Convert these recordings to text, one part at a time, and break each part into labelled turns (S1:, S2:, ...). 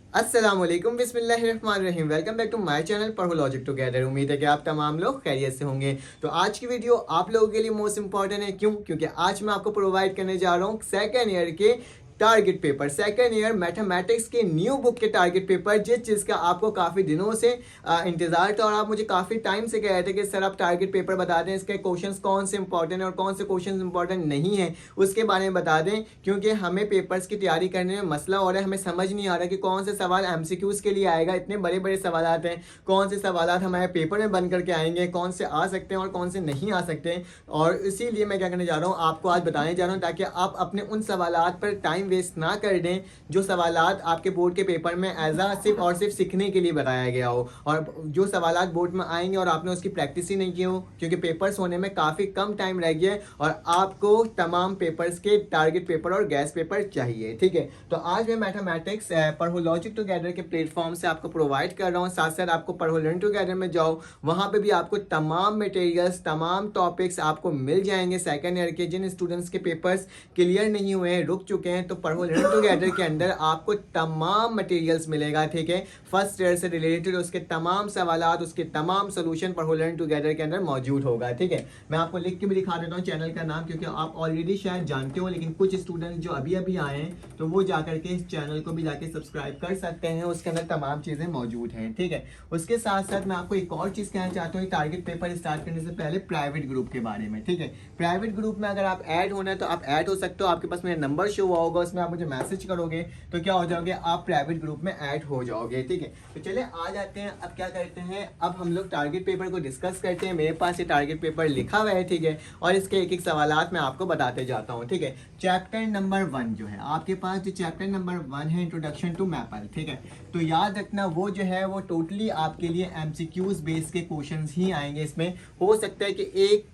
S1: अस्सलामुअलैकुम बिस्मिल्लाहिर्रहमानिर्रहीम। Welcome back to my channel Padho logic together. उम्मीद है कि आप तमाम लोग खैरियत से होंगे। तो आज की वीडियो आप लोगों के लिए मोस्ट इंपॉर्टेंट है। क्यों? क्योंकि आज मैं आपको प्रोवाइड करने जा रहा हूँ सेकेंड ईयर के target paper, second year mathematics के न्यू बुक के टारगेट पेपर, जिस चीज़ का आपको काफ़ी दिनों से इंतजार था और आप मुझे काफ़ी टाइम से कह रहे थे कि सर आप टारगेट पेपर बता दें, इसके क्वेश्चंस कौन से इंपॉर्टेंट है और कौन से क्वेश्चंस इंपॉर्टेंट नहीं है उसके बारे में बता दें। क्योंकि हमें पेपर्स की तैयारी करने में मसला हो रहा है, हमें समझ नहीं आ रहा कि कौन से सवाल एमसीक्यूज के लिए आएगा। इतने बड़े बड़े सवाल हैं, कौन से सवाल हमारे पेपर में बन करके आएंगे, कौन से आ सकते हैं और कौन से नहीं आ सकते। और इसीलिए मैं क्या करने जा रहा हूँ, आपको आज बताने जा रहा हूँ ताकि आप अपने उन सवालात पर टाइम वेस्ट ना कर दें जो सवालात आपके बोर्ड के पेपर में एज आ सिर्फ और सिर्फ सीखने के लिए बताया गया हो, और जो सवालात बोर्ड में आएंगे और आपने उसकी प्रैक्टिस ही नहीं की हो, क्योंकि पेपर्स होने में काफ़ी कम टाइम रह गया है और आपको तमाम पेपर्स के टारगेट पेपर और गैस पेपर चाहिए। ठीक है, तो आज मैं मैथमेटिक्स पढ़ो लॉजिक टुगेदर के प्लेटफॉर्म से आपको प्रोवाइड कर रहा हूँ। साथ साथ आपको पढ़ो लर्न टुगेदर में जाओ, वहाँ पे भी आपको तमाम मटेरियल्स, तमाम टॉपिक्स आपको मिल जाएंगे सेकेंड ईयर के। जिन स्टूडेंट्स के पेपर्स क्लियर नहीं हुए हैं, रुक चुके हैं, तो पढ़ो लर्न टुगेदर के अंदर आपको तमाम मटेरियल्स मिलेगा। ठीक है, फर्स्ट ईयर से रिलेटेड उसके तमाम सवालात, उसके तमाम सोल्यूशन पढ़ो लर्न टुगेदर के अंदर मौजूद होगा। ठीक है, मैं आपको लिख के भी दिखा देता हूँ चैनल का नाम, क्योंकि आप ऑलरेडी शायद जानते हो, लेकिन कुछ स्टूडेंट जो अभी अभी आए हैं तो वो जाकर के इस चैनल को भी जाके सब्सक्राइब कर सकते हैं, उसके अंदर तमाम चीज़ें मौजूद हैं। ठीक है, उसके साथ साथ मैं आपको एक और चीज़ कहना चाहता हूँ, टारगेट पेपर स्टार्ट करने से पहले प्राइवेट ग्रुप के बारे में। ठीक है, प्राइवेट ग्रुप में अगर आप ऐड होना है तो आप ऐड हो सकते हो। आपके पास मेरा नंबर शो हुआ होगा, उसमें आप मुझे मैसेज करोगे तो क्या हो जाओगे, आप प्राइवेट ग्रुप में ऐड हो जाओगे। ठीक है, तो चलिए आ जाते हैं। अब क्या करते हैं, अब हम लोग टारगेट पेपर को डिस्कस करते हैं। मेरे पास ये टारगेट पेपर लिखा हुआ है। ठीक है, और इसके एक एक सवालात मैं आपको बताते जाता हूँ। ठीक है, चैप्टर नंबर 1 जो है आपके पास, जो चैप्टर नंबर 1 है इंट्रोडक्शन टू मैपल। ठीक है, तो याद रखना वो जो है वो टोटली आपके लिए एमसीक्यूज बेस के क्वेश्चंस ही आएंगे। इसमें हो सकता है कि एक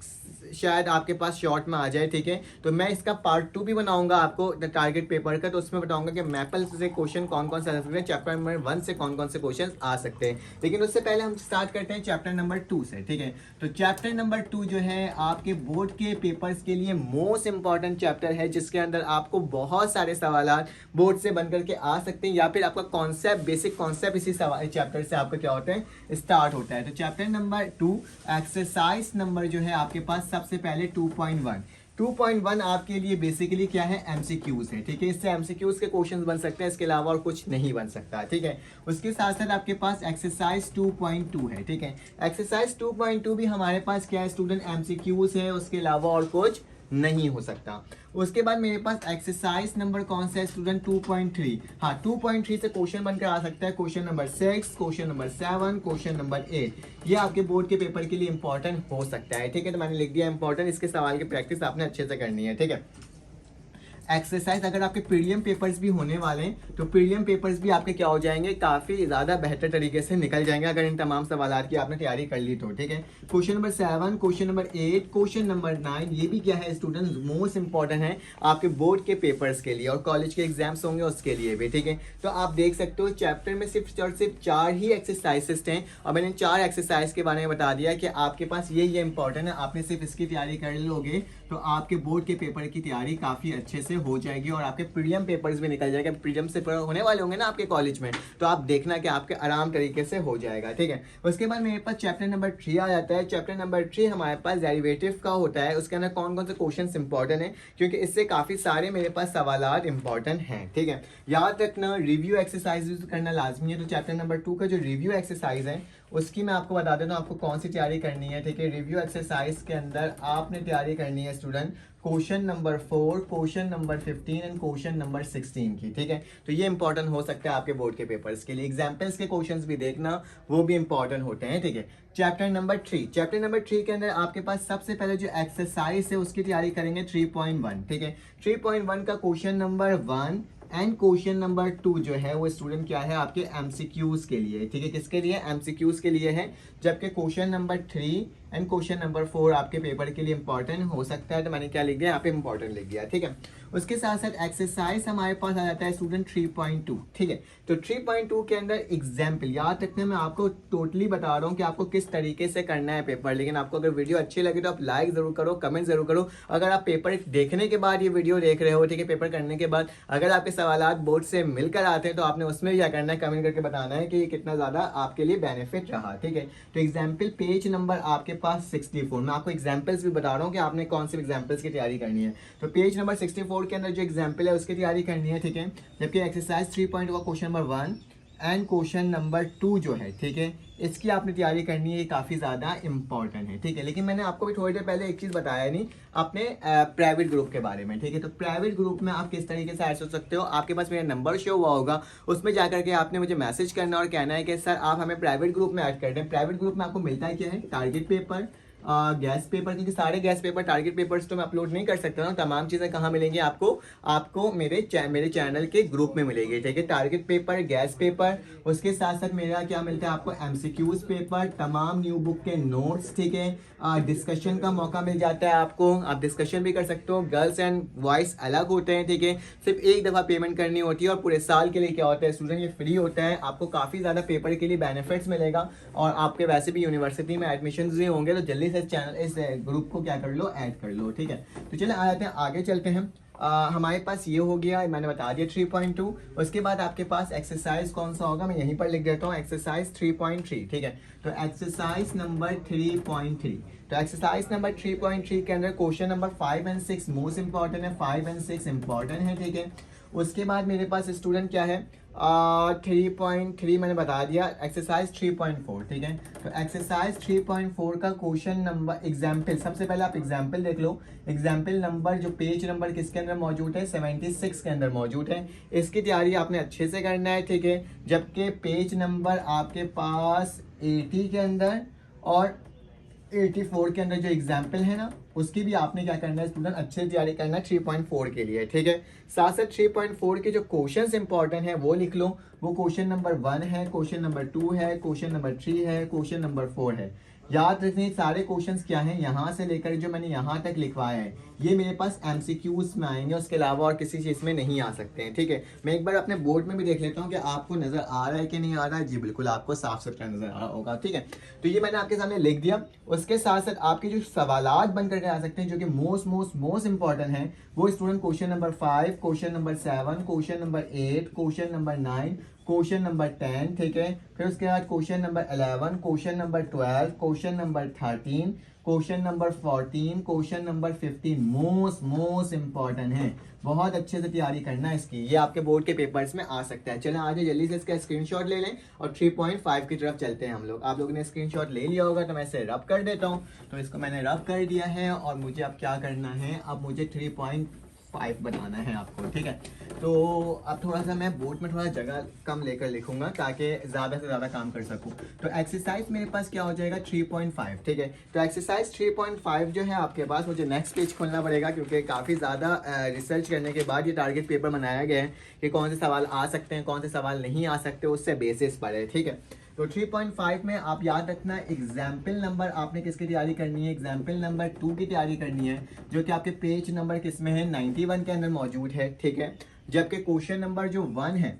S1: शायद आपके पास शॉर्ट में आ जाए। ठीक है, तो मैं इसका पार्ट 2 भी बनाऊंगा आपको टारगेट पेपर का, तो उसमें बताऊंगा कि मैपल से क्वेश्चन कौन कौन से आ सकते हैं, चैप्टर नंबर 1 से कौन कौन से क्वेश्चन आ सकते हैं। लेकिन उससे पहले हम स्टार्ट करते हैं चैप्टर नंबर 2 से। ठीक है, तो चैप्टर नंबर 2 जो है आपके बोर्ड के पेपर्स के लिए मोस्ट इंपॉर्टेंट चैप्टर है, जिसके अंदर आपको बहुत सारे सवाल बोर्ड से बन करके आ सकते हैं, या फिर आपका कॉन्सेप्ट, बेसिक कॉन्सेप्ट इसी चैप्टर से आपका क्या होता है, स्टार्ट होता है। तो चैप्टर नंबर 2 एक्सरसाइज नंबर जो है आपके पास सबसे पहले 2.1 आपके लिए बेसिकली क्या है, एमसीक्यूज है। ठीक है, इससे एमसीक्यूज के क्वेश्चंस बन सकते हैं, इसके अलावा और कुछ नहीं बन सकता। ठीक है, उसके साथ साथ आपके पास एक्सरसाइज 2.2 है। ठीक है, एक्सरसाइज 2.2 भी हमारे पास क्या है स्टूडेंट, एमसीक्यूज है, उसके अलावा और कुछ नहीं हो सकता। उसके बाद मेरे पास एक्सरसाइज नंबर कौन सा है स्टूडेंट, 2.3। हाँ, 2.3 से क्वेश्चन बनकर आ सकता है question number 6, question number 7, question number 8। ये आपके बोर्ड के पेपर के लिए इंपॉर्टेंट हो सकता है। ठीक है, तो मैंने लिख दिया इंपॉर्टेंट, इसके सवाल की प्रैक्टिस आपने अच्छे से करनी है। ठीक है, एक्सरसाइज अगर आपके प्रीलियम पेपर्स भी होने वाले हैं तो प्रीलियम पेपर्स भी आपके क्या हो जाएंगे, काफ़ी ज़्यादा बेहतर तरीके से निकल जाएंगे अगर इन तमाम सवालात की आपने तैयारी कर ली तो। ठीक है, question number 7, question number 8, question number 9, ये भी क्या है स्टूडेंट्स, मोस्ट इंपॉर्टेंट है आपके बोर्ड के पेपर्स के लिए और कॉलेज के एग्जाम्स होंगे उसके लिए भी। ठीक है, तो आप देख सकते हो चैप्टर में सिर्फ और सिर्फ 4 ही एक्सरसाइजेस हैं, और मैंने 4 एक्सरसाइज के बारे में बता दिया कि आपके पास ये इंपॉर्टेंट है। आपने सिर्फ इसकी तैयारी कर लोगे तो आपके बोर्ड के पेपर की तैयारी काफ़ी अच्छे से हो जाएगी और आपके प्रीलियम पेपर्स भी निकल जाएगा। प्रीलियम से होने वाले होंगे ना आपके कॉलेज में, तो आप देखना कि आपके आराम तरीके से हो जाएगा। ठीक है, उसके बाद मेरे पास चैप्टर नंबर 3 आ जाता है। चैप्टर नंबर 3 हमारे पास डेरिवेटिव का होता है। उसके अंदर कौन कौन से क्वेश्चन इंपॉर्टेंट है, क्योंकि इससे काफ़ी सारे मेरे पास सवाल इंपॉर्टेंट हैं। ठीक है, याद रखना रिव्यू एक्सरसाइज करना लाजमी है। तो चैप्टर नंबर 2 का जो रिव्यू एक्सरसाइज है उसकी मैं आपको बता देता हूँ आपको कौन सी तैयारी करनी है। ठीक है, रिव्यू एक्सरसाइज के अंदर आपने तैयारी करनी है student question number 4, question number 15 and question number 16 की। ठीक है, तो ये इंपॉर्टेंट हो सकता है आपके बोर्ड के पेपर्स के लिए। एग्जाम्पल्स के क्वेश्चंस भी देखना, वो भी इंपॉर्टेंट होते हैं। ठीक है, चैप्टर नंबर 3 के अंदर आपके पास सबसे पहले जो एक्सरसाइज है उसकी तैयारी करेंगे 3.1। ठीक है, 3.1 का question number 1 and question number 2 जो है वो स्टूडेंट क्या है आपके एमसीक्यूज के लिए। ठीक है, किसके लिए, एमसीक्यूज के लिए है। जबकि question number 3 and question number 4 आपके पेपर के लिए इंपॉर्टेंट हो सकता है, तो मैंने क्या लिख दिया यहाँ पे इंपॉर्टेंट लिख दिया, ठीक है। उसके साथ साथ एक्सरसाइज हमारे पास आ जाता है स्टूडेंट 3.2, ठीक है। तो 3.2 के अंदर एग्जाम्पल याद रखने में आपको टोटली बता रहा हूँ कि आपको किस तरीके से करना है पेपर, लेकिन आपको अगर वीडियो अच्छी लगे तो आप लाइक जरूर करो, कमेंट जरूर करो। अगर आप पेपर देखने के बाद ये वीडियो देख रहे हो, ठीक है, पेपर करने के बाद अगर आपके सवालात बोर्ड से मिलकर आते हैं तो आपने उसमें भी क्या करना है, कमेंट करके बताना है कि कितना ज़्यादा आपके लिए बेनिफिट रहा, ठीक है। तो एग्जाम्पल पेज नंबर आपके पास 64, मैं आपको एग्जाम्पल्स भी बता रहा हूँ कि आपने कौन से एग्जाम्पल्स की तैयारी करनी है। तो पेज नंबर 64 के अंदर जो एग्जाम्पल है उसकी तैयारी करनी है, ठीक है। जबकि एक्सरसाइज 3.1 का question number 1 and question number 2 जो है, ठीक है, इसकी आपने तैयारी करनी है, ये काफ़ी ज़्यादा इंपॉर्टेंट है, ठीक है। लेकिन मैंने आपको भी थोड़ी देर पहले एक चीज़ बताया नहीं अपने प्राइवेट ग्रुप के बारे में, ठीक है। तो प्राइवेट ग्रुप में आप किस तरीके से ऐड हो सकते हो, आपके पास मेरा नंबर शो हुआ होगा, उसमें जाकर के आपने मुझे मैसेज करना और कहना है कि सर आप हमें प्राइवेट ग्रुप में ऐड कर दें। प्राइवेट ग्रुप में आपको मिलता है क्या है, टारगेट पेपर, गैस पेपर, क्योंकि सारे गैस पेपर टारगेट पेपर्स तो मैं अपलोड नहीं कर सकता ना, तमाम चीज़ें कहाँ मिलेंगी आपको मेरे चैनल के ग्रुप में मिलेगी, ठीक है। टारगेट पेपर, गैस पेपर, उसके साथ साथ मेरा क्या मिलता है आपको, एमसीक्यूज पेपर, तमाम न्यू बुक के नोट्स, ठीक है। डिस्कशन का मौका मिल जाता है आपको, आप डिस्कशन भी कर सकते हो, गर्ल्स एंड बॉयज़ अलग होते हैं, ठीक है। सिर्फ एक दफ़ा पेमेंट करनी होती है और पूरे साल के लिए क्या होता है स्टूडेंट, ये फ्री होता है। आपको काफ़ी ज़्यादा पेपर के लिए बेनिफिट्स मिलेगा और आपके वैसे भी यूनिवर्सिटी में एडमिशन भी होंगे, तो जल्दी से इस ग्रुप को क्या कर लो, ऐड कर लो, ठीक है। तो चलिए आ जाते हैं, आगे चलते हैं। हमारे पास ये हो गया, मैंने बता दिया 3.2। उसके बाद आपके पास एक्सरसाइज कौन सा होगा, मैं यहीं पर लिख देता हूँ, एक्सरसाइज 3.3, ठीक है। तो एक्सरसाइज नंबर 3.3, तो एक्सरसाइज नंबर 3.3 के अंदर question number 5 and 6 most important है, 5 एंड 6 इंपॉर्टेंट है, ठीक है। उसके बाद मेरे पास स्टूडेंट क्या है, 3.3 मैंने बता दिया, एक्सरसाइज 3.4, ठीक है। तो एक्सरसाइज 3.4 का क्वेश्चन नंबर एग्जाम्पल, सबसे पहले आप एग्जाम्पल देख लो। एग्जाम्पल नंबर जो पेज नंबर किसके अंदर मौजूद है, 76 के अंदर मौजूद है। इसकी तैयारी आपने अच्छे से करना है, ठीक है। जबकि पेज नंबर आपके पास 80 के अंदर और 84 के अंदर जो एग्जाम्पल है ना, उसकी भी आपने क्या करना है स्टूडेंट, अच्छे से तैयारी करना है 3.4 के लिए, ठीक है। साथ साथ 3.4 के जो क्वेश्चंस इंपॉर्टेंट है वो लिख लो। वो क्वेश्चन नंबर 1 है, क्वेश्चन नंबर 2 है, क्वेश्चन नंबर 3 है, क्वेश्चन नंबर 4 है। याद रखने सारे क्वेश्चंस क्या हैं, यहाँ से लेकर जो मैंने यहाँ तक लिखवाया है ये मेरे पास एमसीक्यूज में आएंगे, उसके अलावा और किसी चीज़ में नहीं आ सकते हैं, ठीक है। मैं एक बार अपने बोर्ड में भी देख लेता हूँ कि आपको नजर आ रहा है कि नहीं आ रहा है। जी बिल्कुल, आपको साफ सुथरा नजर आ रहा होगा, ठीक है। तो ये मैंने आपके सामने लिख दिया। उसके साथ साथ आपके जो सवालात बन करके आ सकते हैं जो कि मोस्ट इंपॉर्टेंट है, वो student question number 5, question number 7, question number 8, question number 9, question number 10, ठीक है। फिर उसके बाद question number 11, question number 12, question number 13, question number 14, question number 15 most important है। बहुत अच्छे से तैयारी करना है इसकी, ये आपके बोर्ड के पेपर्स में आ सकता है। चलें आज जल्दी से इसका स्क्रीनशॉट ले लें और 3.5 की तरफ चलते हैं हम लोग। आप लोगों ने स्क्रीनशॉट ले लिया होगा तो मैं इसे रब कर देता हूँ। तो इसको मैंने रब कर दिया है और मुझे अब क्या करना है, अब मुझे 3.5 बनाना है आपको, ठीक है। तो अब थोड़ा सा मैं बोर्ड में थोड़ा जगह कम लेकर लिखूंगा ताकि ज़्यादा से ज़्यादा काम कर सकूं। तो एक्सरसाइज मेरे पास क्या हो जाएगा 3.5, ठीक है। तो एक्सरसाइज 3.5 जो है आपके पास, मुझे नेक्स्ट पेज खोलना पड़ेगा क्योंकि काफ़ी ज़्यादा रिसर्च करने के बाद ये टारगेट पेपर बनाया गया है कि कौन से सवाल आ सकते हैं, कौन से सवाल नहीं आ सकते, उससे बेसिस पर है, ठीक है। तो 3.5 में आप याद रखना एग्जाम्पल नंबर आपने किसकी तैयारी करनी है, एग्जाम्पल नंबर 2 की तैयारी करनी है, जो कि आपके पेज नंबर किस में है, 91 के अंदर मौजूद है, ठीक है। जबकि क्वेश्चन नंबर जो 1 है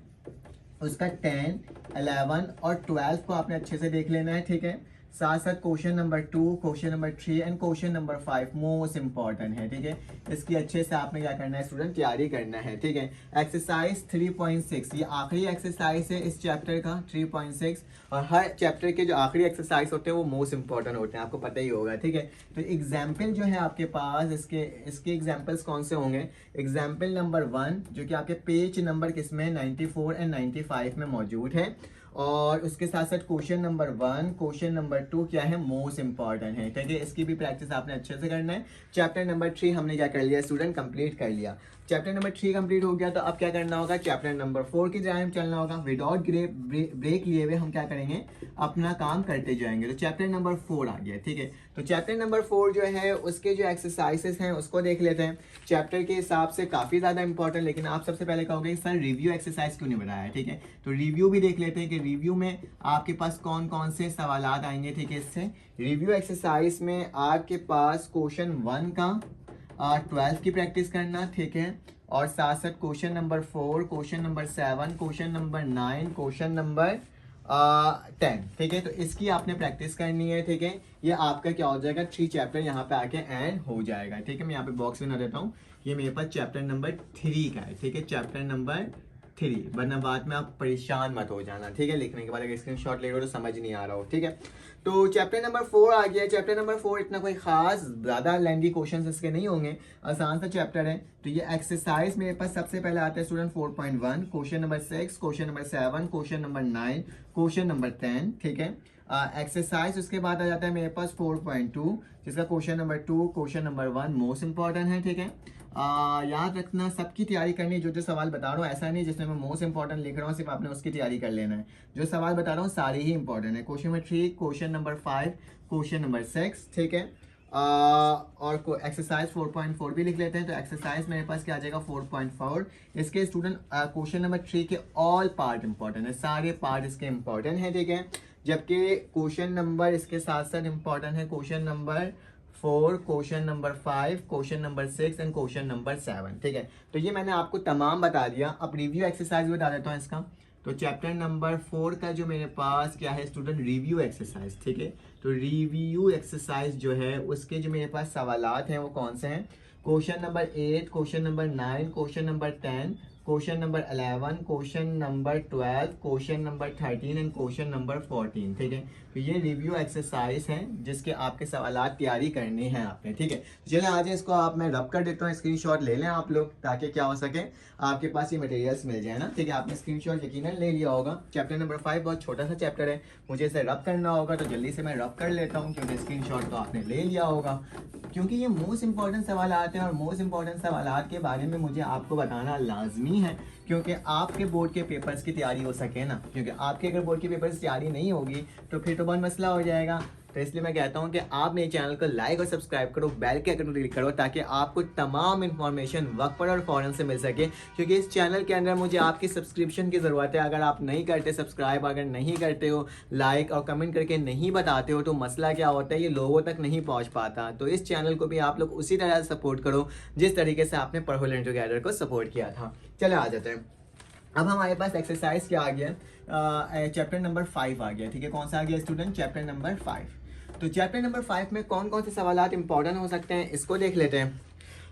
S1: उसका 10, 11 और 12 को आपने अच्छे से देख लेना है, ठीक है। साथ साथ question number 2, question number 3 and question number 5 most important है, ठीक है। इसकी अच्छे से आपने क्या करना है स्टूडेंट, तैयारी करना है, ठीक है। एक्सरसाइज 3.6 ये आखिरी एक्सरसाइज है इस चैप्टर का, 3.6, और हर चैप्टर के जो आखिरी एक्सरसाइज होते हैं वो मोस्ट इंपॉर्टेंट होते हैं, आपको पता ही होगा, ठीक है। तो एग्जाम्पल जो है आपके पास इसके एग्जाम्पल्स कौन से होंगे, एग्जाम्पल नंबर 1 जो कि आपके पेज नंबर किसमें 94 एंड 95 में मौजूद है, और उसके साथ साथ क्वेश्चन नंबर 1, क्वेश्चन नंबर 2 क्या है, मोस्ट इंपॉर्टेंट है, ठीक है। इसकी भी प्रैक्टिस आपने अच्छे से करना है। चैप्टर नंबर 3 हमने क्या कर लिया स्टूडेंट, कंप्लीट कर लिया। चैप्टर नंबर 3 कंप्लीट हो गया, तो अब क्या करना होगा, चैप्टर नंबर 4 की तरफ चलना होगा। विदाउट ब्रेक लिए हुए हम क्या करेंगे, अपना काम करते जाएंगे। तो चैप्टर नंबर 4 आ गया, ठीक है। तो चैप्टर नंबर 4 जो है उसके जो एक्सरसाइजेस हैं उसको देख लेते हैं। चैप्टर के हिसाब से काफ़ी ज़्यादा इंपॉर्टेंट, लेकिन आप सबसे पहले कहोगे सर रिव्यू एक्सरसाइज क्यों नहीं बनाया, ठीक है। तो रिव्यू भी देख लेते हैं कि रिव्यू में आपके पास कौन कौन से सवालात आएंगे, ठीक है। इससे रिव्यू एक्सरसाइज में आपके पास क्वेश्चन 1 का 12 की प्रैक्टिस करना, ठीक है। और साथ साथ question number 4, question number 7, question number 9, question number 10, ठीक है। तो इसकी आपने प्रैक्टिस करनी है, ठीक है। ये आपका क्या हो जाएगा, 3 चैप्टर यहाँ पे आके एंड हो जाएगा, ठीक है। मैं यहाँ पे बॉक्स बना देता हूँ, ये मेरे पास चैप्टर नंबर 3 का है, ठीक है। चैप्टर नंबर 3, वरना बाद में आप परेशान मत हो जाना, ठीक है। लिखने के बाद अगर स्क्रीनशॉट ले लो तो समझ नहीं आ रहा हो, ठीक है। तो चैप्टर नंबर 4 आ गया। चैप्टर नंबर 4 इतना कोई खास ज़्यादा लेंदी क्वेश्चन इसके नहीं होंगे, आसान सा चैप्टर है। तो ये एक्सरसाइज मेरे पास सबसे पहले आता है student 4.1, question number 6, question number 7, question number 9, question number 10, ठीक है। एक्सरसाइज उसके बाद आ जाता है मेरे पास 4.2, जिसका question number 2, question number 1 most important है, ठीक है। याद रखना सबकी तैयारी करनी है। जो जो सवाल बता रहा हूँ ऐसा नहीं जिसमें मैं मोस्ट इंपॉर्टेंट लिख रहा हूँ सिर्फ आपने उसकी तैयारी कर लेना है। जो सवाल बता रहा हूँ सारे ही इंपॉर्टेंट है। Question number 3, question number 5, question number 6, ठीक है। और एक्सरसाइज 4.4 भी लिख लेते हैं। तो एक्सरसाइज मेरे पास क्या आ जाएगा 4.4। इसके स्टूडेंट क्वेश्चन नंबर 3 के ऑल पार्ट इंपॉर्टेंट है, सारे पार्ट इसके इंपॉर्टेंट है, ठीक है। जबकि क्वेश्चन नंबर इसके साथ साथ इंपॉर्टेंट है question number 4, question number 5, question number 6 and question number 7, ठीक है। तो ये मैंने आपको तमाम बता दिया। अब रिव्यू एक्सरसाइज बता देता हूँ इसका। तो चैप्टर नंबर 4 का जो मेरे पास क्या है स्टूडेंट, रिव्यू एक्सरसाइज, ठीक है। तो रिव्यू एक्सरसाइज जो है उसके जो मेरे पास सवालात हैं वो कौन से हैं, question number 8, question number 9, question number 10, question number 11, question number 12, question number 13 and question number 14, ठीक है। तो ये रिव्यू एक्सरसाइज हैं जिसके आपके सवालात तैयारी करने हैं आपने, ठीक है। चलिए आज इसको आप मैं रब कर देता हूँ, स्क्रीनशॉट ले लें आप लोग, ताकि क्या हो सके आपके पास ये मटेरियल्स मिल जाए ना, ठीक है। आपने स्क्रीनशॉट यकीनन ले लिया होगा। चैप्टर नंबर 5 बहुत छोटा सा चैप्टर है, मुझे इसे रब करना होगा, तो जल्दी से मैं रब कर लेता हूँ क्योंकि स्क्रीनशॉट तो आपने ले लिया होगा। क्योंकि ये मोस्ट इंपॉर्टेंट सवाल आते हैं और मोस्ट इंपॉर्टेंट सवाल के बारे में मुझे आपको बताना लाजमी है, क्योंकि आपके बोर्ड के पेपर्स की तैयारी हो सके ना। क्योंकि आपके अगर बोर्ड के पेपर्स की तैयारी नहीं होगी तो फिर तो बहुत मसला हो जाएगा। तो इसलिए मैं कहता हूँ कि आप मेरे चैनल को लाइक और सब्सक्राइब करो, बेल के आइकन को क्लिक करो, ताकि आपको तमाम इन्फॉर्मेशन वक्त पर और फ़ौरन से मिल सके। क्योंकि इस चैनल के अंदर मुझे आपकी सब्सक्रिप्शन की ज़रूरत है। अगर आप नहीं करते सब्सक्राइब, अगर नहीं करते हो लाइक और कमेंट करके नहीं बताते हो, तो मसला क्या होता है, ये लोगों तक नहीं पहुँच पाता। तो इस चैनल को भी आप लोग उसी तरह से सपोर्ट करो जिस तरीके से आपने पढ़ो लर्न टुगेदर को सपोर्ट किया था। चले आ जाते हैं। अब हमारे पास एक्सरसाइज क्या आ गया, चैप्टर नंबर 5 आ गया, ठीक है। कौन सा आ गया स्टूडेंट, चैप्टर नंबर 5। तो चैप्टर नंबर 5 में कौन कौन से सवालात इंपॉर्टेंट हो सकते हैं इसको देख लेते हैं।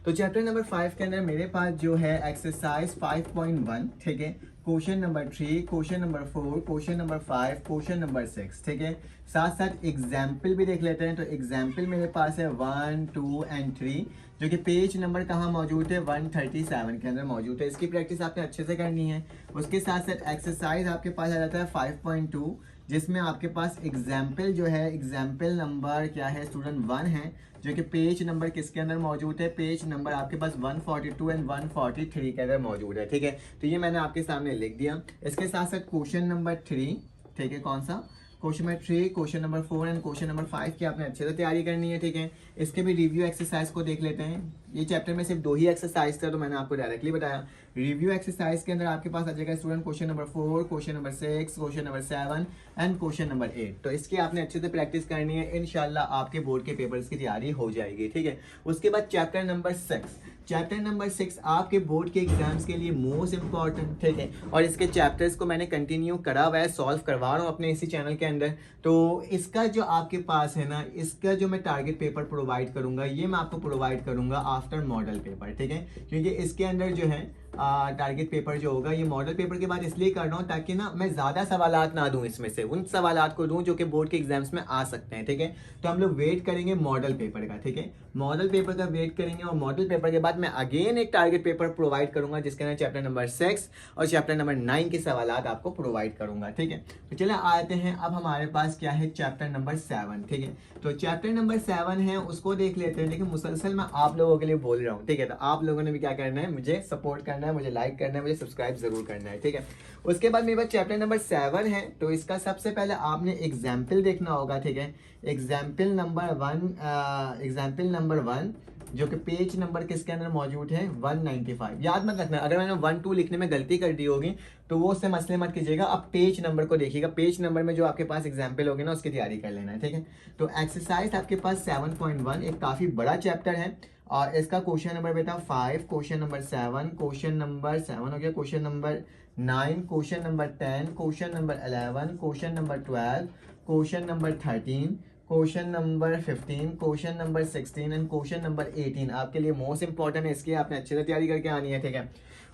S1: तो चैप्टर नंबर 5 के अंदर मेरे पास जो है एक्सरसाइज 5.1, ठीक है। Question number 3, question number 4, question number 5, question number 6, ठीक है। साथ साथ एग्जाम्पल भी देख लेते हैं। तो एग्जाम्पल मेरे पास है 1, 2 एंड 3, जो कि पेज नंबर कहाँ मौजूद है 137 के अंदर मौजूद है। इसकी प्रैक्टिस आपने अच्छे से करनी है। उसके साथ साथ एक्सरसाइज आपके पास आ जाता है 5.2, जिसमें आपके पास एग्जाम्पल जो है एग्जाम्पल नंबर क्या है स्टूडेंट 1 है, जो कि पेज नंबर किसके अंदर मौजूद है, पेज नंबर आपके पास 142 एंड 143 के अंदर मौजूद है, ठीक है। तो ये मैंने आपके सामने लिख दिया। इसके साथ साथ क्वेश्चन नंबर 3, ठीक है, कौन सा, question number 3, question number 4 and question number 5 की आपने अच्छे से तैयारी करनी है, ठीक है। इसके भी रिव्यू एक्सरसाइज को देख लेते हैं। ये चैप्टर में सिर्फ 2 ही एक्सरसाइज था, तो मैंने आपको डायरेक्टली बताया। रिव्यू एक्सरसाइज के अंदर आपके पास आ जाएगा student question number 4, question number 6, question number 7 and question number 8। तो इसकी आपने अच्छे से प्रैक्टिस करनी है, इंशाल्लाह आपके बोर्ड के पेपर्स की तैयारी हो जाएगी, ठीक है। उसके बाद चैप्टर नंबर 6, चैप्टर नंबर 6 आपके बोर्ड के एग्जाम्स के लिए मोस्ट इंपॉर्टेंट, ठीक है। और इसके चैप्टर्स को मैंने कंटिन्यू करा हुआ है, सॉल्व करवा रहा हूँ अपने इसी चैनल के अंदर। तो इसका जो आपके पास है ना, इसका जो मैं टारगेट पेपर प्रोवाइड करूंगा, ये मैं आपको प्रोवाइड करूंगा आफ्टर मॉडल पेपर, ठीक है। क्योंकि इसके अंदर जो है टारगेट पेपर जो होगा ये मॉडल पेपर के बाद इसलिए कर रहा हूँ ताकि ना मैं ज़्यादा सवालात ना दूँ, इसमें से उन सवालात को दूँ जो कि बोर्ड के एग्जाम्स में आ सकते हैं। ठीक है, तो हम लोग वेट करेंगे मॉडल पेपर का। ठीक है, मॉडल पेपर का वेट करेंगे और मॉडल पेपर के बाद मैं अगेन एक टारगेट पेपर प्रोवाइड करूंगा जिसके अंदर चैप्टर नंबर 6 और चैप्टर नंबर 9 के सवालात आपको प्रोवाइड करूंगा। ठीक है, तो चलिए आते हैं अब हमारे पास क्या है, चैप्टर नंबर 7। ठीक है, तो चैप्टर नंबर 7 है उसको देख लेते हैं। लेकिन मुसलसल मैं आप लोगों के लिए बोल रहा हूँ। ठीक है, तो आप लोगों ने भी क्या करना है, मुझे सपोर्ट करना है, मुझे लाइक करना है, मुझे सब्सक्राइब जरूर करना है। ठीक है, उसके बाद मेरे पास चैप्टर नंबर 7 है, तो इसका सबसे पहले आपने एग्जाम्पल देखना होगा। ठीक है, एग्जाम्पल नंबर 1 जो कि पेज नंबर किसके अंदर मौजूद है, 195। याद मत रखना, अगर मैंने 1 2 लिखने में गलती कर दी होगी तो वो उससे मसले मत कीजिएगा। अब पेज नंबर को देखिएगा, पेज नंबर में जो आपके पास एग्जाम्पल होगी ना उसकी तैयारी कर लेना है। ठीक है, तो एक्सरसाइज आपके पास 7.1 एक काफ़ी बड़ा चैप्टर है और इसका क्वेश्चन नंबर बेटा 5, क्वेश्चन नंबर 7, क्वेश्चन नंबर 7 हो गया, question number 9, question number 10, question number 11, question number 12, question number 13, question number 15, question number 16 and question number 18 आपके लिए मोस्ट इंपॉर्टेंट है, इसकी आपने अच्छे से तैयारी करके आनी है। ठीक है,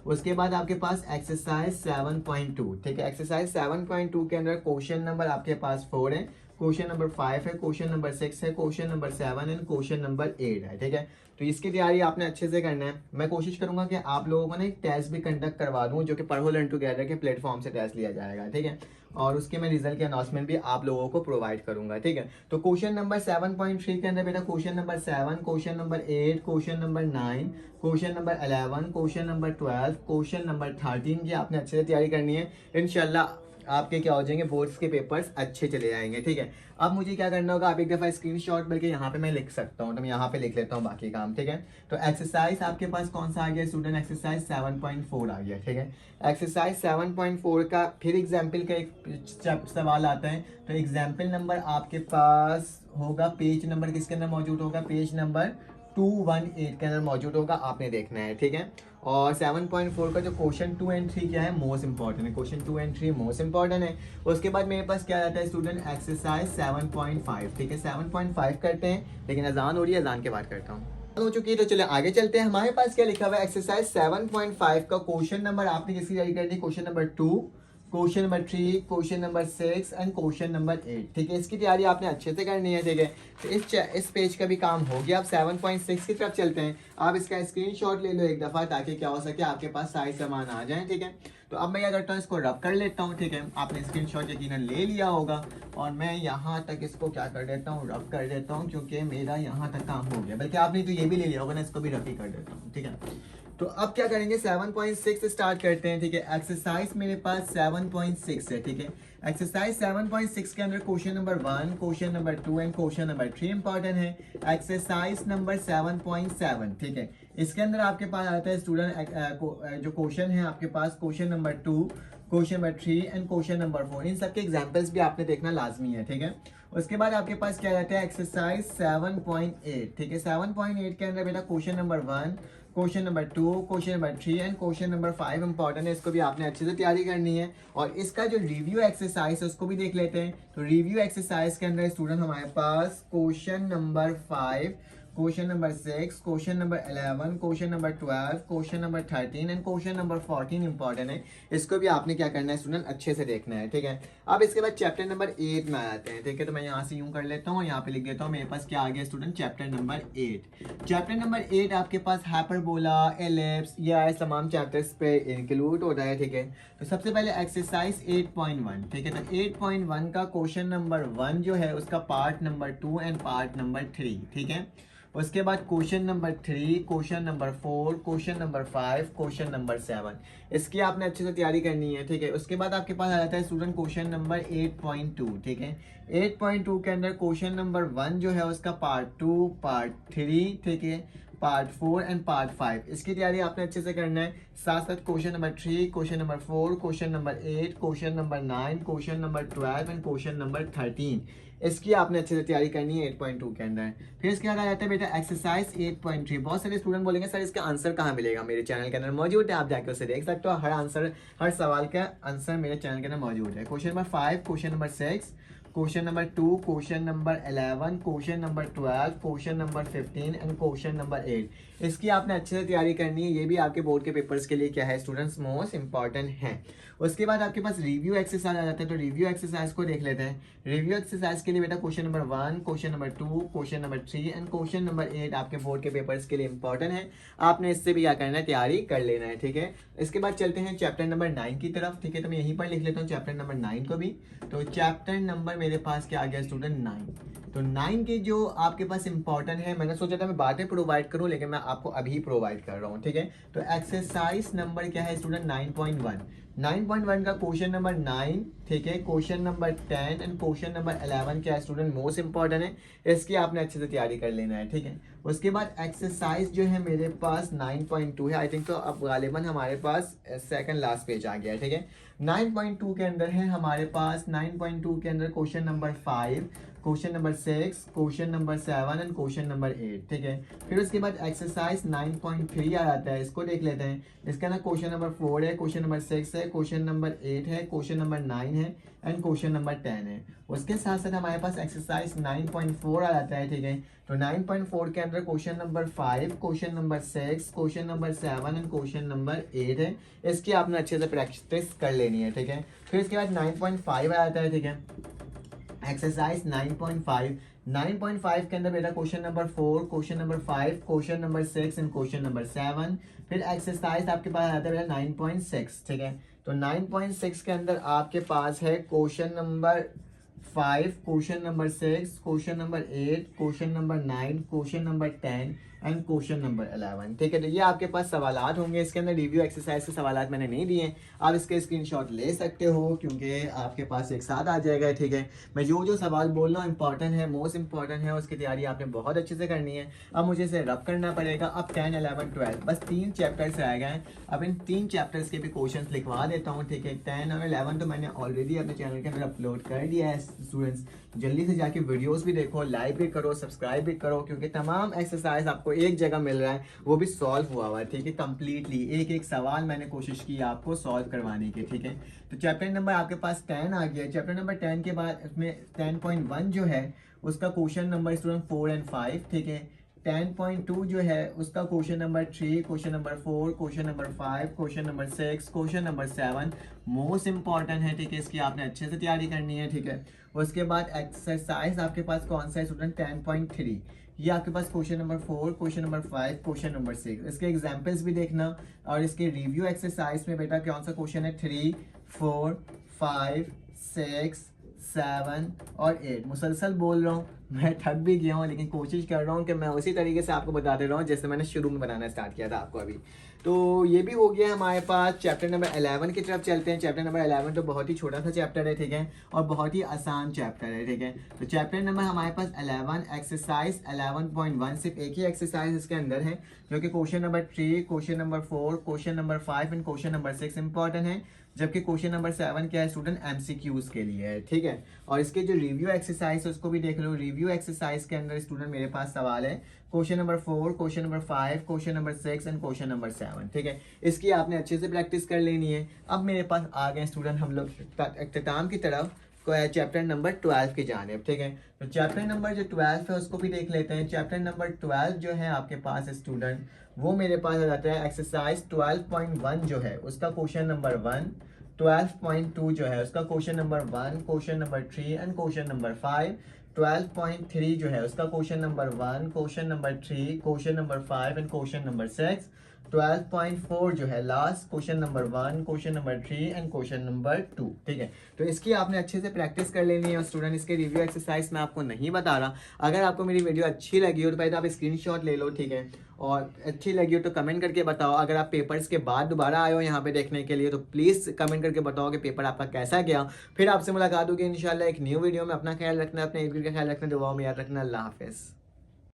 S1: उसके बाद आपके पास एक्सरसाइज 7.2। ठीक है, एक्सरसाइज 7.2 के अंदर क्वेश्चन नंबर आपके पास 4 है, क्वेश्चन नंबर 5 है, क्वेश्चन नंबर 6 है, question number 7 and question number 8 है। ठीक है, तो इसकी तैयारी आपने अच्छे से करना है। मैं कोशिश करूंगा कि आप लोगों को ना एक टेस्ट भी कंडक्ट करवा दूं जो कि पढ़ो लर्न टुगेदर के प्लेटफॉर्म से टेस्ट लिया जाएगा। ठीक है, और उसके मैं रिजल्ट की अनाउंसमेंट भी आप लोगों को प्रोवाइड करूंगा। ठीक है, तो क्वेश्चन नंबर 7.3 के अंदर बेटा question number 7, question number 8, question number 9, question number 11, question number 12, question number 13 की आपने अच्छे से तैयारी करनी है। इंशाल्लाह आपके क्या हो जाएंगे, बोर्ड्स के पेपर्स अच्छे चले जाएंगे। ठीक है, अब मुझे क्या करना होगा, आप एक दफ़ा स्क्रीनशॉट बल्कि यहाँ पे मैं लिख सकता हूँ, तो मैं यहाँ पे लिख लेता हूँ बाकी काम। ठीक है, तो एक्सरसाइज आपके पास कौन सा आ गया स्टूडेंट, एक्सरसाइज 7.4 आ गया। ठीक है, एक्सरसाइज 7.4 का फिर एग्जाम्पल का एक सवाल आता है, तो एग्जाम्पल नंबर आपके पास होगा, पेज नंबर किसके अंदर मौजूद होगा, पेज नंबर 218 के अंदर मौजूद होगा, आपने देखना है। ठीक है, और 7.4 का जो क्वेश्चन 2 एंड 3 क्या है, मोस्ट इंपॉर्टेंट है, क्वेश्चन 2 एंड 3 मोस्ट इंपॉर्टेंट है। उसके बाद मेरे पास क्या रहता है स्टूडेंट, एक्सरसाइज 7.5। ठीक है, 7.5 करते हैं, लेकिन अजान हो रही है, अजान के बाद करता हूँ हो चुकी है। तो चले आगे चलते हैं, हमारे पास क्या लिखा हुआ है, एक्सरसाइज 7.5 का क्वेश्चन नंबर आपने किसकी तैयारी करनी है, question number 2, question number 3, question number 6 and question number 8। ठीक है, इसकी तैयारी आपने अच्छे से करनी है। ठीक है, तो इस पेज का भी काम हो गया। अब 7.6 की तरफ चलते हैं। आप इसका स्क्रीनशॉट ले लो एक दफ़ा ताकि क्या हो सके आपके पास सारे सामान आ जाए। ठीक है, तो अब मैं क्या करता हूँ, इसको रब कर लेता हूँ। ठीक है, आपने स्क्रीनशॉट यकीनन ले लिया होगा और मैं यहाँ तक इसको क्या कर देता हूँ, रब कर देता हूँ, क्योंकि मेरा यहाँ तक काम हो गया। बल्कि आपने तो ये भी ले लिया होगा ना, इसको भी रब ही कर देता हूँ। ठीक है, तो अब क्या करेंगे, 7.6 स्टार्ट करते हैं। ठीक है, एक्सरसाइज मेरे पास 7.6 है। ठीक है, एक्सरसाइज 7.6 के अंदर question number 1, question number 2 and question number 3 important है। Exercise number 7.7। ठीक है, इसके अंदर आपके पास आता है स्टूडेंट जो क्वेश्चन है आपके पास, question number 2, question number 3 and question number 4। इन सबके एग्जाम्पल्स भी आपने देखना लाजमी है। ठीक है, उसके बाद आपके पास क्या रहता है, एक्सरसाइज 7.8। ठीक है, 7.8 के अंदर बेटा question number 1, question number 2, question number 3 and question number 5 important है। इसको भी आपने अच्छे से तैयारी करनी है। और इसका जो रिव्यू एक्सरसाइज है उसको भी देख लेते हैं। तो रिव्यू एक्सरसाइज के अंदर स्टूडेंट हमारे पास question number 5, question number 6, question number 11, question number 12, question number 13 and question number 14 important है। इसको भी आपने क्या करना है स्टूडेंट, अच्छे से देखना है। ठीक है, अब इसके बाद चैप्टर नंबर 8 में आते हैं। ठीक है, तो मैं यहाँ से यूं कर लेता हूँ, यहाँ पे लिख देता हूँ मेरे पास क्या आ गया student, chapter number 8। Chapter number 8 आपके पास हाइपरबोला, एलिप्स, ये तमाम चैप्टर्स पे इंक्लूड होता है। ठीक है, तो सबसे पहले एक्सरसाइज 8.1। ठीक है, तो 8.1 का क्वेश्चन नंबर 1 जो है उसका part number 2 and part number 3। ठीक है, उसके बाद question number 3, question number 4, question number 5, question number 7। इसकी आपने अच्छे से तैयारी करनी है। ठीक है, उसके बाद आपके पास आ जाता है स्टूडेंट क्वेश्चन नंबर 8.2। ठीक है, 8.2 के अंदर क्वेश्चन नंबर 1 जो है उसका पार्ट 2, पार्ट 3, ठीक है, पार्ट 4 एंड पार्ट 5। इसकी तैयारी आपने अच्छे से करना है। साथ साथ question number 3, question number 4, question number 8, question number 9, question number 12 and question number 13, इसकी आपने अच्छे से तैयारी करनी है 8.2 के अंदर। फिर इसके बाद आ जाता है बेटा एक्सरसाइज 8.3। बहुत सारे स्टूडेंट बोलेंगे सर इसका आंसर कहाँ मिलेगा, मेरे चैनल के अंदर मौजूद है, आप जाके उसे देख सकते हो। हर सवाल का आंसर मेरे चैनल के अंदर मौजूद है। Question number 5, question number 6, question number 2, question number 11, question number 12, question number 15 and question number 8। इसकी आपने अच्छे से तैयारी करनी है, ये भी आपके बोर्ड के पेपर्स के लिए क्या है स्टूडेंट्स, मोस्ट इंपॉर्टेंट है। उसके बाद आपके पास रिव्यू एक्सरसाइज आ जाता है, तो रिव्यू एक्सरसाइज को देख लेते हैं। रिव्यू एक्सरसाइज के लिए बेटा question number 1, question number 2, question number 3 and question number 8 आपके बोर्ड के पेपर्स के लिए इंपॉर्टेंट है। आपने इससे भी क्या करना है, तैयारी कर लेना है, ठीक है। इसके बाद चलते हैं चैप्टर नंबर 9 की तरफ, ठीक है। तो मैं यहीं पर लिख लेता हूँ चैप्टर नंबर 9 को भी। तो चैप्टर नंबर मेरे पास क्या आ गया स्टूडेंट, 9। तो 9 के जो आपके पास इंपॉर्टेंट है, मैंने सोचा था मैं बातें प्रोवाइड करूं, लेकिन मैं आपको अभी प्रोवाइड कर रहा हूं, ठीक है। तो एक्सरसाइज नंबर क्या है स्टूडेंट, 9.1। 9.1 का क्वेश्चन नंबर 9, ठीक है। Question number 10 and question number 11 क्या है स्टूडेंट, मोस्ट इंपॉर्टेंट है, इसकी आपने अच्छे से तैयारी कर लेना है, ठीक है। उसके बाद एक्सरसाइज जो है मेरे पास 9.2 है, आई थिंक तो अब गालिबन हमारे पास सेकंड लास्ट पेज आ गया है, ठीक है। 9.2 के अंदर है हमारे पास, 9.2 के अंदर question number 5, question number 6, question number 7 and question number 8, ठीक है। फिर उसके बाद एक्सरसाइज 9.3 आ जाता है, इसको देख लेते हैं। इसका ना क्वेश्चन नंबर 4 है, क्वेश्चन नंबर 6 है, क्वेश्चन नंबर 8 है, क्वेश्चन नंबर 9 है एंड क्वेश्चन नंबर 10 है। उसके साथ साथ हमारे पास एक्सरसाइज 9.4 आ जाता है, ठीक है। तो 9.4 के अंदर question number 5, question number 6, question number 7 and question number 8 है। इसकी आपने अच्छे से प्रैक्टिस कर लेनी है, ठीक है। फिर इसके बाद 9.5 आ जाता है, ठीक है। एक्सरसाइज 9.5, 9.5 के अंदर बेटा question number 4, question number 5, question number 6 and question number 7। फिर एक्सरसाइज आपके पास आता है बेटा 9.6, ठीक है। तो 9.6 के अंदर आपके पास है question number 5, question number 6, question number 8, question number 9, question number 10 and question number 11, ठीक है। तो ये आपके पास सवालात होंगे, इसके अंदर रिव्यू एक्सरसाइज के सवालात मैंने नहीं दिए, आप इसके स्क्रीनशॉट ले सकते हो क्योंकि आपके पास एक साथ आ जाएगा, ठीक है। मैं जो सवाल बोल रहा हूँ इंपॉर्टेंट है, मोस्ट इंपॉर्टेंट है, उसकी तैयारी आपने बहुत अच्छे से करनी है। अब मुझे इसे रब करना पड़ेगा। अब 10, 11, 12 बस 3 चैप्टर्स रह गए हैं। अब इन 3 चैप्टर्स के भी क्वेश्चन लिखवा देता हूँ, ठीक है। 10 और 11 तो मैंने ऑलरेडी अपने चैनल के अंदर अपलोड कर दिया है। स्टूडेंट्स जल्दी से जाके वीडियोस भी देखो, लाइक भी करो, सब्सक्राइब भी करो, क्योंकि तमाम एक्सरसाइज आपको एक जगह मिल रहा है, वो भी सॉल्व हुआ हुआ है, ठीक है। कंप्लीटली एक एक सवाल मैंने कोशिश की आपको सॉल्व करवाने की, ठीक है। तो चैप्टर नंबर आपके पास 10 आ गया। चैप्टर नंबर 10 के बाद इसमें 10.1 जो है उसका क्वेश्चन नंबर स्टूडेंट 4 एंड 5, ठीक है। 10.2 जो है उसका question number 3, question number 4, question number 5, question number 6, question number 7 most important है, ठीक है। इसकी आपने अच्छे से तैयारी करनी है, ठीक है। उसके बाद एक्सरसाइज आपके पास कौन सा है स्टूडेंट, 10.3, ये आपके पास question number 4, question number 5, question number 6, इसके एग्जाम्पल्स भी देखना। और इसके रिव्यू एक्सरसाइज में बेटा कौन सा क्वेश्चन है, 3, 4, 5, 6, 7 और 8। मुसलसल बोल रहा हूँ, मैं थक भी गया हूँ, लेकिन कोशिश कर रहा हूँ कि मैं उसी तरीके से आपको बताते रहा हूँ जैसे मैंने शुरू में बनाना स्टार्ट किया था आपको अभी। तो ये भी हो गया हमारे पास। चैप्टर नंबर 11 की तरफ चलते हैं। चैप्टर नंबर 11 तो बहुत ही छोटा सा चैप्टर है, ठीक है, और बहुत ही आसान चैप्टर है, ठीक है। तो चैप्टर नंबर हमारे पास 11, एक्सरसाइज 11.1, सिर्फ एक ही एक्सरसाइज इसके अंदर है, जो कि question number 3, question number 4, question number 5 and question number 6 important है, जबकि क्वेश्चन नंबर 7 क्या है स्टूडेंट, एमसीक्यूज के लिए है, ठीक है। और इसके जो रिव्यू एक्सरसाइज है उसको भी देख लो। रिव्यू एक्सरसाइज के अंदर स्टूडेंट मेरे पास सवाल है question number 4, question number 5, question number 6 and question number 7, ठीक है। इसकी आपने अच्छे से प्रैक्टिस कर लेनी है। अब मेरे पास आ गए स्टूडेंट हम लोग इख्तिताम की तरफ, चैप्टर नंबर 12 की जानिब, ठीक है। तो चैप्टर नंबर जो 12 है उसको भी देख लेते हैं। चैप्टर नंबर 12 जो है आपके पास स्टूडेंट, वो मेरे पास आ जाता है एक्सरसाइज 12.1 जो है उसका क्वेश्चन नंबर 1, 12.2 जो है उसका question number 1, question number 3 and question number 5, 12.3 जो है उसका question number 1, question number 3, question number 5 and question number 6, 12.4 जो है last question number 1, question number 3 and question number 2, ठीक है। तो इसकी आपने अच्छे से प्रैक्टिस कर लेनी है। स्टूडेंट इसके रिव्यू एक्सरसाइज मैं आपको नहीं बता रहा। अगर आपको मेरी वीडियो अच्छी लगी हो तो पहले तो आप स्क्रीनशॉट ले लो, ठीक है, और अच्छी लगी हो तो कमेंट करके बताओ। अगर आप पेपर्स के बाद दोबारा आए हो यहाँ पे देखने के लिए तो प्लीज़ कमेंट करके बताओ कि पेपर आपका कैसा गया। फिर आपसे मुलाकात होगी इंशाल्लाह एक न्यू वीडियो में। अपना ख्याल रखना, अपने इर्द गिर्द का ख्याल रखना, दुआओं में याद रखना। अल्लाह हाफिज़।